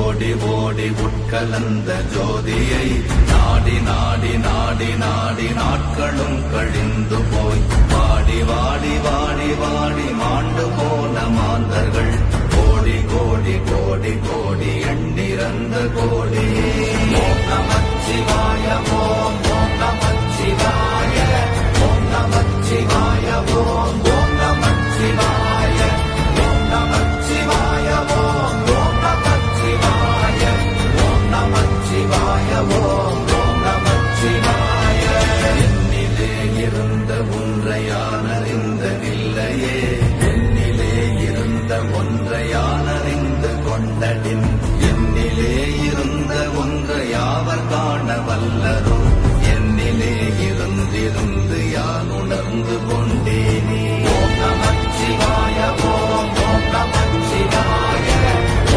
ஓடி ஓடி உட்கலந்த ஜோதியை நாடி நாடி நாடி நாடி நாட்களும் கழிந்து போய் வாடி வாடி வாடி வாடி மாண்டு போன மாந்தர்கள் கோடி கோடி கோடி கோடி எண்ணிறந்த கோடி. ஓம் நமச்சிவாய ஓம் ஓம் நமச்சிவாய ஓம் நமச்சிவாய ஓம் ஓம் நமச்சிவாய ஓம் நமச்சிவாய ஓம் ஓம் நமச்சிவாய ஓம் நமச்சிவாய ஓம் ஓம் நமச்சிவாய. என்னிலே இருந்த ஒன்றையானறிந்ததில்லையே என்னிலே இருந்த ஒன்றையானறிந்து கொண்டடின் என்னிலே இருந்த ஒன்றை யாவர் காண வல்லரோ என்னிலே இருந்திருந்து யான் உணர்ந்து கொண்டேனே. ஓம் நமச்சிவாய ஓம் ஓம் நமச்சிவாய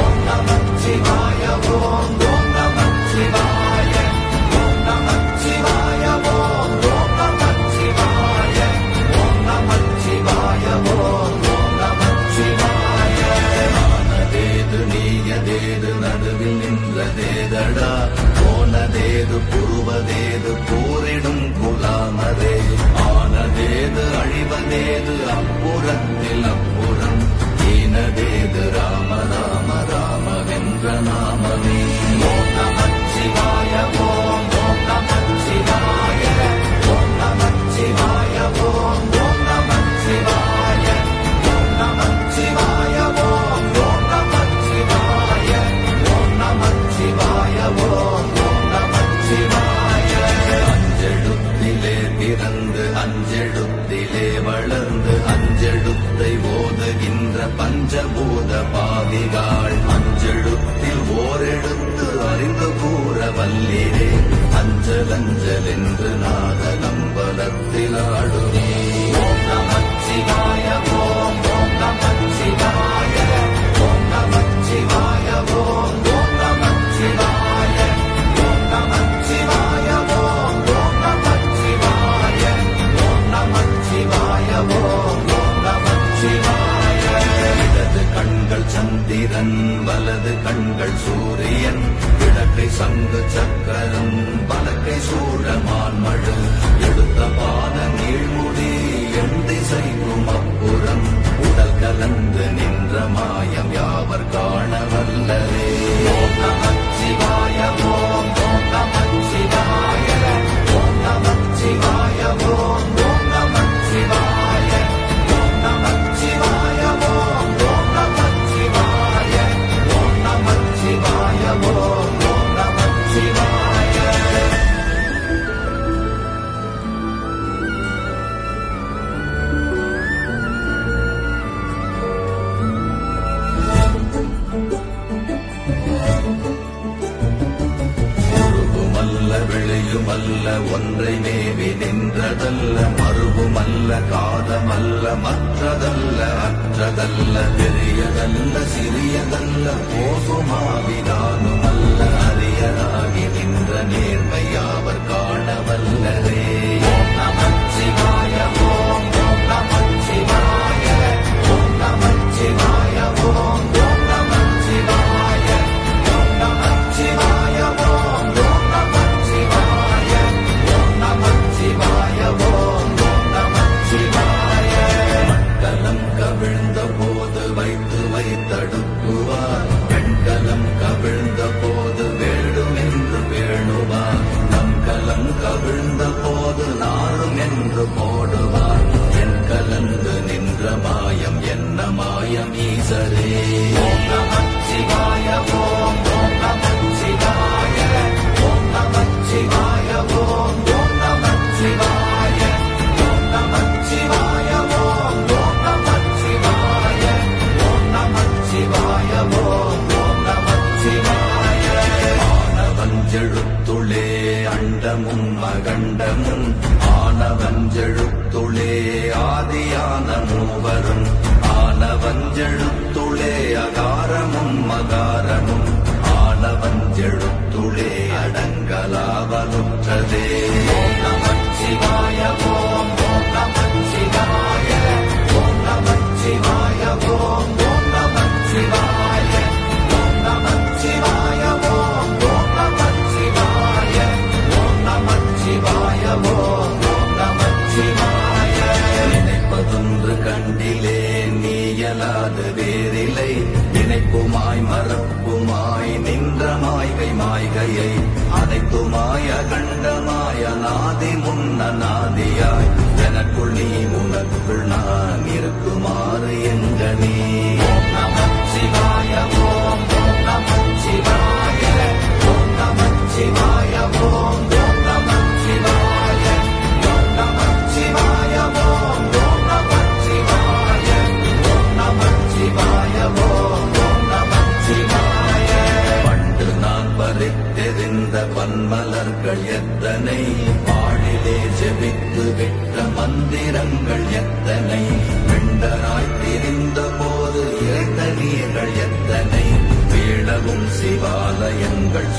ஓம் நமச்சிவாய ஓம் ஓம் நமச்சிவாய ஓம் நமச்சிவாய ஓம் ஓம் நமச்சிவாய ஓம் நமச்சிவாய ஓம் ஓம் நமச்சிவாய. ஆனதேது நீயதேது நடுவில் நின்றதேதடா போனதேது புருவதேது போரிடும் குலாமரே ஆனதேது அழிவதேது அப்புறத்தில் அப்புறம் ஈனதேது ராம ராம ராமவென்ற நாமமே. ஓம் நமச்சிவாய ஓம் ஓம் நமச்சிவாய ஓம் நமச்சிவாய ஓம் ஓம் நமச்சிவாய ஓம் நமச்சிவாய ஓம் ஓம் நமச்சிவாய ஓம் நமச்சிவாய ஓம் ஓம் நமச்சிவாய. அஞ்செழுத்திலே பிறந்து அஞ்செழுத்திலே வளர்ந்து அஞ்செழுத்தை ஓதுகின்ற பஞ்சபூத பாவிகாள் அஞ்செழுத்தில் ஓரெழுத்து அறிந்து கூற வல்லிரே அஞ்சல் அஞ்சல் என்று நாத நம்பலத்தில் ஆடுமே. ஓம் நமச்சிவாய ஓம் ஓம் நமச்சிவாய ஓம் நமச்சிவாய ஓம் ஓம் நமச்சிவாய ஓம் நமச்சிவாய ஓம் ஓம் நமச்சிவாய ஓம் நமச்சிவாய ஓம் ஓம் நமச்சிவாய. இடது கண்கள் சந்திரன் வலது கண்கள் சூரியன் இடக்கை சங்கு சக்கரம் பலக்கை சூழமான் மழு எடுத்த பாத நீழ்முடி எண் திசைக்கும் அப்புறம் உடல் கலந்து நின்ற மாயம் யாவர் காண வல்லரே. ஓம் நமச்சிவாய ஓம் ஓம் நமச்சிவாய ஓம் நமச்சிவாய ஓம் ஓம் நமச்சிவாய ஓம் நமச்சிவாய ஓம் ஓம் நமச்சிவாய ஓம் நமச்சிவாய ஓம் ஓம் நமச்சிவாய. உருவுமல்ல வெளியுமல்ல ஒன்றை மேவி நின்றதல்ல மறுவுமல்ல காதமல்ல மற்றதல்ல அற்றதல்ல பெரியதல்ல சிறியதல்ல போகுமாவிதானுமல்ல அரியராகி நின்ற நேர்மையாவர் காண வல்லரே. ஓம் நமச்சிவாய ஓம் ஓம் நமச்சிவாய ஓம் நமச்சிவாய ஓம் ஓம் நமச்சிவாய ஓம் நமச்சிவாய ஓம் ஓம் நமச்சிவாய ஓம் நமச்சிவாய ஓம் ஓம் நமச்சிவாய. மண்டலம் கவிழ்ந்த போது வைத்து வைத்தடுக்குவார் பெண்கலம் கவிழ்ந்த போது வேடும் என்று வேணுவார் நம் கலம் கவிழ்ந்த போது நாரும் என்று போடுவார் என் கலந்து நின்ற மாயம் என்ன மாயம் ஈசரே. ஓம் நமச்சிவாய ஓம் ஓம் நமச்சிவாய ஓம் நமச்சிவாய ஓம் ஓம் நமச்சிவாய ஓம் நமச்சிவாய ஓம் ஓம் நமச்சிவாய ஓம் நமச்சிவாய ஓம் ஓம் நமச்சிவாய. ஆனவஞ்செழுத்துளே அண்டமும் அகண்டமும் ஆனவஞ்செழுத்துளே ஆதியான மூவரும் ஆனவஞ்செழுத்துளே அகாரமும் மகாரமும் ஆனவஞ்செழுத்துளே அடங்கலாவலுற்றதே. ஓம் நமச்சிவாய ஓம் ஓம் நமச்சிவாய ஓம் நமச்சிவாய ஓம் ஓம் நமச்சிவாய ஓம் நமச்சிவாய சிவாய ஓம் நமச்சிவாய. நினைப்பதொன்று கண்டிலே நீயலாது வேறில்லை, நினைப்புமாய் மறப்புமாய் நின்ற மாய்கை மாய்கையை அனைத்துமாய் அகண்டமாய் அநாதி முன்னநாதியாய் எனக்குள் நீ உனக்குள் நான் இருக்குமாறு எங்க நீ. ஓம் நமச்சிவாய ஓம் நமச்சிவாய ஓம் நமச்சிவாய ஓம் நமச்சிவாய ஓம் நமச்சிவாய ஓம் நமச்சிவாய ஓம் நமச்சிவாய ஓம் நமச்சிவாய. பண்டு நான் பறித்தெறிந்த பன்மலர்கள் எத்தனை, பாடிலே ஜெபித்து விட்ட மந்திரங்கள் எத்தனை, விண்டராய் திரிந்த போது இறைத்த நீர்கள் எத்தனை, வீழவும் சிவாலயங்கள்